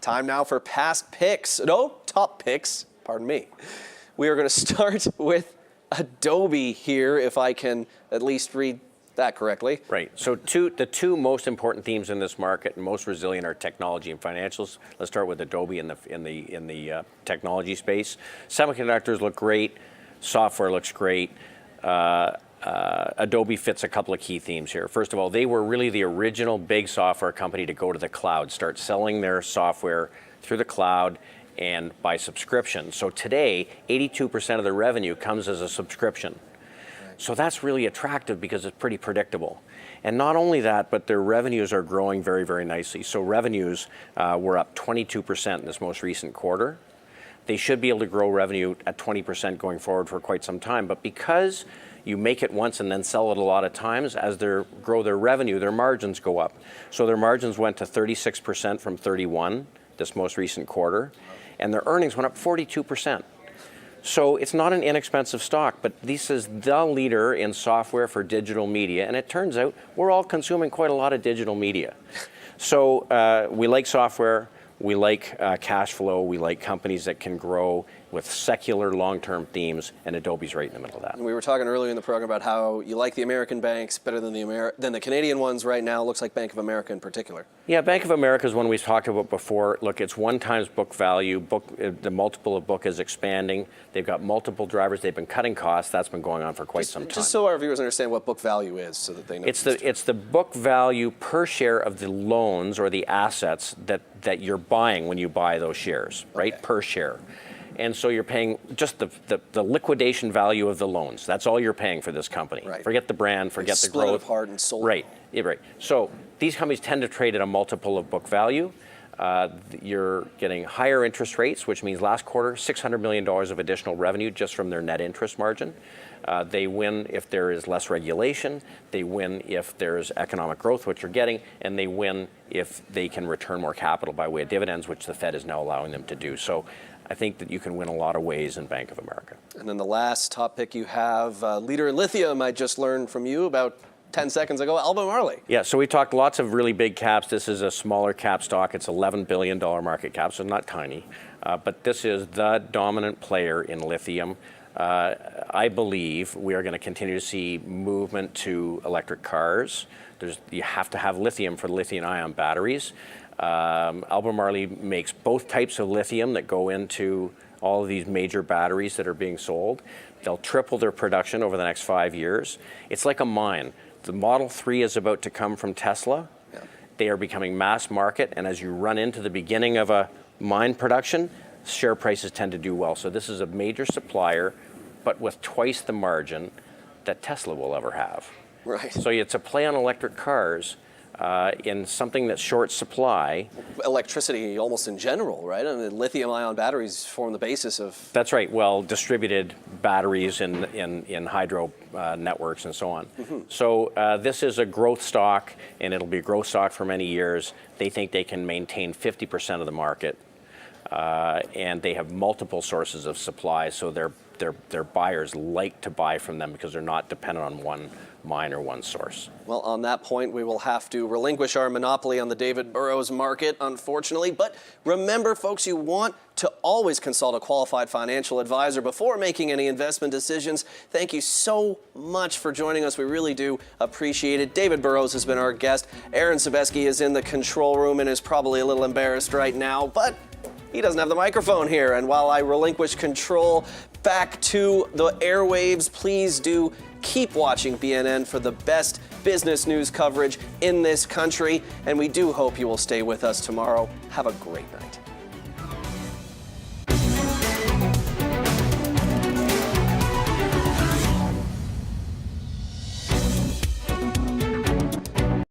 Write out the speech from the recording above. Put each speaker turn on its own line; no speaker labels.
Time now for top picks, pardon me. We are going to start with Adobe here, if I can at least read that correctly.
Right. So the two most important themes in this market and most resilient are technology and financials. Let's start with Adobe in the technology space. Semiconductors look great. Software looks great. Adobe fits a couple of key themes here. First of all, they were really the original big software company to go to the cloud, start selling their software through the cloud and by subscription. So today, 82% of the revenue comes as a subscription. So that's really attractive because it's pretty predictable. And not only that, but their revenues are growing very, very nicely. So revenues were up 22% in this most recent quarter. They should be able to grow revenue at 20% going forward for quite some time. But because you make it once and then sell it a lot of times, as they grow their revenue, their margins go up. So their margins went to 36% from 31% this most recent quarter, and their earnings went up 42%. So it's not an inexpensive stock, but this is the leader in software for digital media, and it turns out we're all consuming quite a lot of digital media. So we like software, we like cash flow, we like companies that can grow with secular long-term themes, and Adobe's right in the middle of that.
And we were talking earlier in the program about how you like the American banks better than the Canadian ones right now. Looks like Bank of America in particular. Yeah,
Bank of America is one we've talked about before. Look, it's 1x book value. The multiple of book is expanding. They've got multiple drivers. They've been cutting costs. That's been going on for quite some time.
Just so our viewers understand what book value is, so that they know.
It's the book value per share of the loans or the assets that you're buying when you buy those shares, right? Okay. Per share. And so you're paying just the liquidation value of the loans. That's all you're paying for this company. Right. Forget the brand, forget the growth.
Split apart and sold.
Right, yeah, right. So these companies tend to trade at a multiple of book value. You're getting higher interest rates, which means last quarter, $600 million of additional revenue just from their net interest margin. They win if there is less regulation. They win if there's economic growth, which you're getting, and they win if they can return more capital by way of dividends, which the Fed is now allowing them to do. So I think that you can win a lot of ways in Bank of America.
And then the last top pick you have, leader in lithium, I just learned from you about 10 seconds ago, Albemarle.
Yeah, so we talked lots of really big caps. This is a smaller cap stock. It's $11 billion market cap, so not tiny. But this is the dominant player in lithium. I believe we are going to continue to see movement to electric cars. You have to have lithium for lithium-ion batteries. Albemarle makes both types of lithium that go into all of these major batteries that are being sold. They'll triple their production over the next 5 years. It's like a mine. The Model 3 is about to come from Tesla. Yeah. They are becoming mass market, and as you run into the beginning of a mine production, share prices tend to do well. So this is a major supplier, but with twice the margin that Tesla will ever have.
Right.
So it's a play on electric cars. In something that's short supply.
Electricity almost in general, right? I mean, lithium-ion batteries form the basis of...
That's right. Well, distributed batteries in hydro networks and so on. Mm-hmm. So this is a growth stock, and it'll be a growth stock for many years. They think they can maintain 50% of the market, and they have multiple sources of supply, so their buyers like to buy from them because they're not dependent on one mine or one source.
Well, on that point, we will have to relinquish our monopoly on the David Burrows market, unfortunately. But remember, folks, you want to always consult a qualified financial advisor before making any investment decisions. Thank you so much for joining us. We really do appreciate it. David Burrows has been our guest. Aaron Sebeski is in the control room and is probably a little embarrassed right now, but he doesn't have the microphone here. And while I relinquish control back to the airwaves, please do keep watching BNN for the best business news coverage in this country. And we do hope you will stay with us tomorrow. Have a great night.